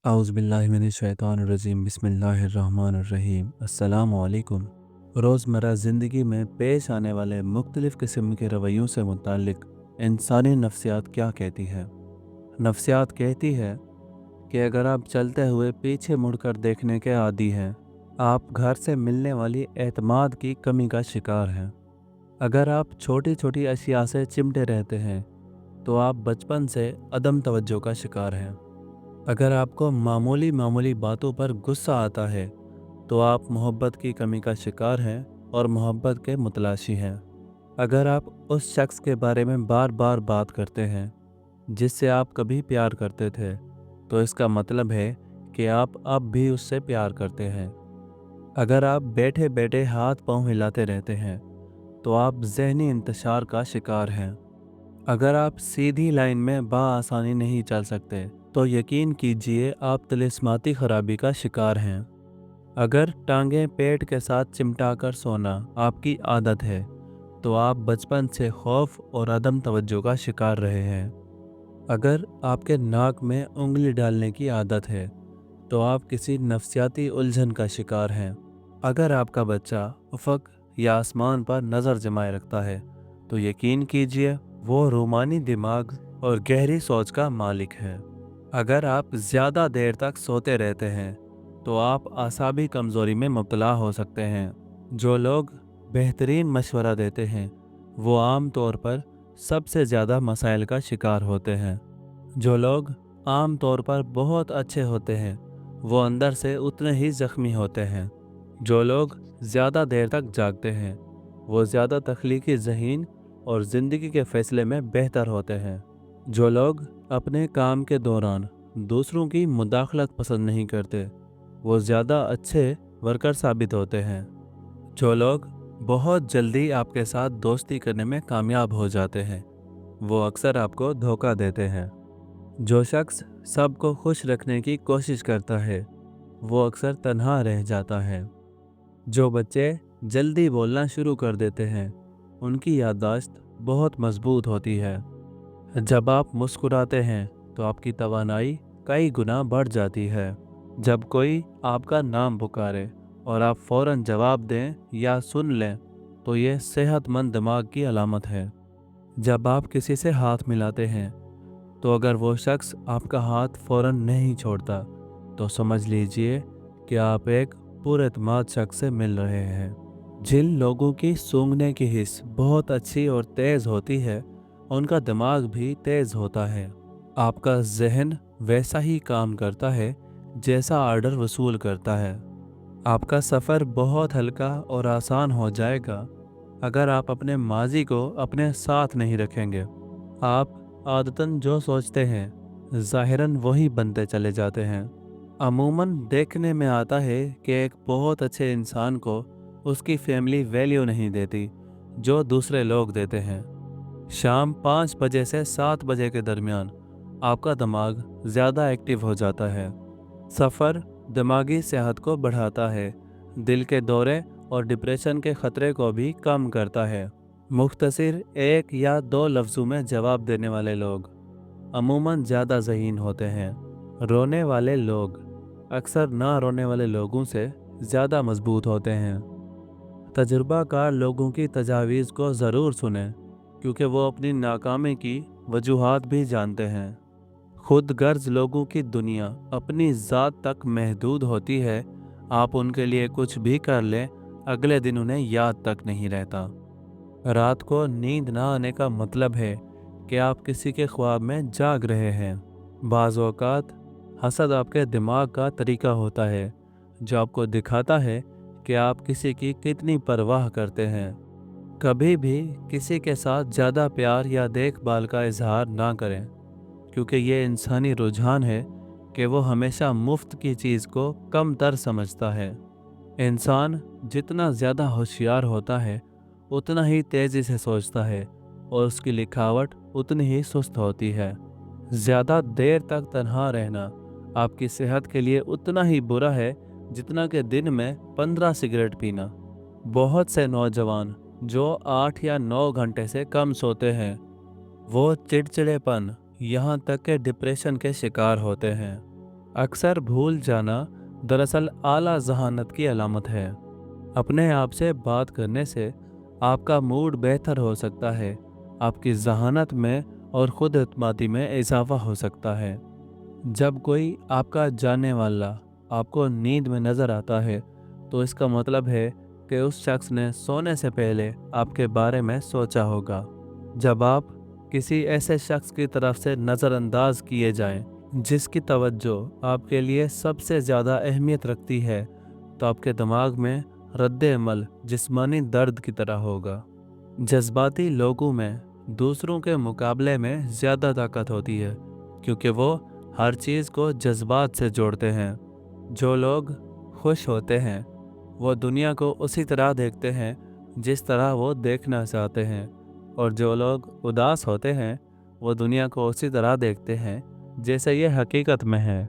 औज़ुबिल्लाहिमिनश्शैतानिर्रजीम बिस्मिल्लाहिर्रहमानिर्रहीम अस्सलामु अलैकुम। रोज़मर्रा ज़िंदगी में पेश आने वाले मुख्तलिफ़ किस्म के रवैयों से मुताल्लिक़ इंसानी नफ्सियात क्या कहती है। नफ्सियात कहती है कि अगर आप चलते हुए पीछे मुड़कर देखने के आदी हैं, आप घर से मिलने वाली एतमाद की कमी का शिकार हैं। अगर आप छोटी छोटी अशिया से चिमटे रहते हैं तो आप बचपन से अदम तवज्जो का शिकार हैं। अगर आपको मामूली मामूली बातों पर गुस्सा आता है तो आप मोहब्बत की कमी का शिकार हैं और मोहब्बत के मुतलाशी हैं। अगर आप उस शख्स के बारे में बार बार बात करते हैं जिससे आप कभी प्यार करते थे, तो इसका मतलब है कि आप अब भी उससे प्यार करते हैं। अगर आप बैठे बैठे हाथ पांव हिलाते रहते हैं तो आप जहनी इंतशार का शिकार हैं। अगर आप सीधी लाइन में बाआसानी नहीं चल सकते तो यकीन कीजिए आप तिलिस्माती खराबी का शिकार हैं। अगर टांगें पेट के साथ चिमटाकर सोना आपकी आदत है तो आप बचपन से खौफ और अदम तवज्जो का शिकार रहे हैं। अगर आपके नाक में उंगली डालने की आदत है तो आप किसी नफ्सियाती उलझन का शिकार हैं। अगर आपका बच्चा उफ़क़ या आसमान पर नज़र जमाए रखता है तो यकीन कीजिए वो रूमानी दिमाग और गहरी सोच का मालिक है। अगर आप ज़्यादा देर तक सोते रहते हैं तो आप आसाबी कमज़ोरी में मुब्तला हो सकते हैं। जो लोग बेहतरीन मशवरा देते हैं वो आम तौर पर सबसे ज़्यादा मसाइल का शिकार होते हैं। जो लोग आम तौर पर बहुत अच्छे होते हैं वो अंदर से उतने ही ज़ख्मी होते हैं। जो लोग ज़्यादा देर तक जागते हैं वो ज़्यादा तख्लीकी ज़हीन और ज़िंदगी के फ़ैसले में बेहतर होते हैं। जो लोग अपने काम के दौरान दूसरों की मुदाखलत पसंद नहीं करते वो ज़्यादा अच्छे वर्कर साबित होते हैं। जो लोग बहुत जल्दी आपके साथ दोस्ती करने में कामयाब हो जाते हैं वो अक्सर आपको धोखा देते हैं। जो शख्स सबको खुश रखने की कोशिश करता है वो अक्सर तन्हा रह जाता है। जो बच्चे जल्दी बोलना शुरू कर देते हैं उनकी याददाश्त बहुत मजबूत होती है। जब आप मुस्कुराते हैं तो आपकी तवानाई कई गुना बढ़ जाती है। जब कोई आपका नाम पुकारे और आप फौरन जवाब दें या सुन लें तो ये सेहतमंद दिमाग की अलामत है। जब आप किसी से हाथ मिलाते हैं तो अगर वो शख्स आपका हाथ फौरन नहीं छोड़ता तो समझ लीजिए कि आप एक पुरएतमाद शख्स से मिल रहे हैं। जिन लोगों की सूंघने की हिस्स बहुत अच्छी और तेज़ होती है उनका दिमाग भी तेज़ होता है। आपका जहन वैसा ही काम करता है जैसा आर्डर वसूल करता है। आपका सफ़र बहुत हल्का और आसान हो जाएगा अगर आप अपने माजी को अपने साथ नहीं रखेंगे। आप आदतन जो सोचते हैं ज़ाहिरन वही बनते चले जाते हैं। अमूमन देखने में आता है कि एक बहुत अच्छे इंसान को उसकी फैमिली वैल्यू नहीं देती जो दूसरे लोग देते हैं। शाम 5 बजे से 7 बजे के दरमियान आपका दिमाग ज़्यादा एक्टिव हो जाता है। सफ़र दिमागी सेहत को बढ़ाता है, दिल के दौरे और डिप्रेशन के ख़तरे को भी कम करता है। मुख्तसर 1 या 2 लफ्ज़ों में जवाब देने वाले लोग अमूमन ज़्यादा ज़हीन होते हैं। रोने वाले लोग अक्सर ना रोने वाले लोगों से ज़्यादा मजबूत होते हैं। तजुर्बाकार लोगों की तजावीज़ को ज़रूर सुनें क्योंकि वो अपनी नाकामी की वजूहात भी जानते हैं। खुद गर्ज लोगों की दुनिया अपनी ज़ात तक महदूद होती है। आप उनके लिए कुछ भी कर लें अगले दिन उन्हें याद तक नहीं रहता। रात को नींद ना आने का मतलब है कि आप किसी के ख्वाब में जाग रहे हैं। बाज़ औक़ात हसद आपके दिमाग का तरीका होता है जो आपको दिखाता है कि आप किसी की कितनी परवाह करते हैं। कभी भी किसी के साथ ज़्यादा प्यार या देखभाल का इजहार ना करें क्योंकि ये इंसानी रुझान है कि वो हमेशा मुफ्त की चीज़ को कम तर समझता है। इंसान जितना ज़्यादा होशियार होता है उतना ही तेज़ी से सोचता है और उसकी लिखावट उतनी ही सुस्त होती है। ज़्यादा देर तक तन्हा रहना आपकी सेहत के लिए उतना ही बुरा है जितना कि दिन में 15 सिगरेट पीना। बहुत से नौजवान जो 8 या 9 घंटे से कम सोते हैं वो चिड़चिड़ेपन यहाँ तक कि डिप्रेशन के शिकार होते हैं। अक्सर भूल जाना दरअसल आला जहानत की अलामत है। अपने आप से बात करने से आपका मूड बेहतर हो सकता है, आपकी जहानत में और खुद एतमादी में इजाफा हो सकता है। जब कोई आपका जानने वाला आपको नींद में नज़र आता है, तो इसका मतलब है कि उस शख्स ने सोने से पहले आपके बारे में सोचा होगा। जब आप किसी ऐसे शख्स की तरफ से नज़रअंदाज किए जाएं, जिसकी तवज्जो आपके लिए सबसे ज़्यादा अहमियत रखती है, तो आपके दिमाग में रद्द-ए-अमल जिस्मानी दर्द की तरह होगा। जज्बाती लोगों में दूसरों के मुकाबले में ज़्यादा ताकत होती है, क्योंकि वो हर चीज़ को जज्बात से जोड़ते हैं। जो लोग खुश होते हैं वो दुनिया को उसी तरह देखते हैं जिस तरह वो देखना चाहते हैं, और जो लोग उदास होते हैं वो दुनिया को उसी तरह देखते हैं जैसे ये हकीकत में है।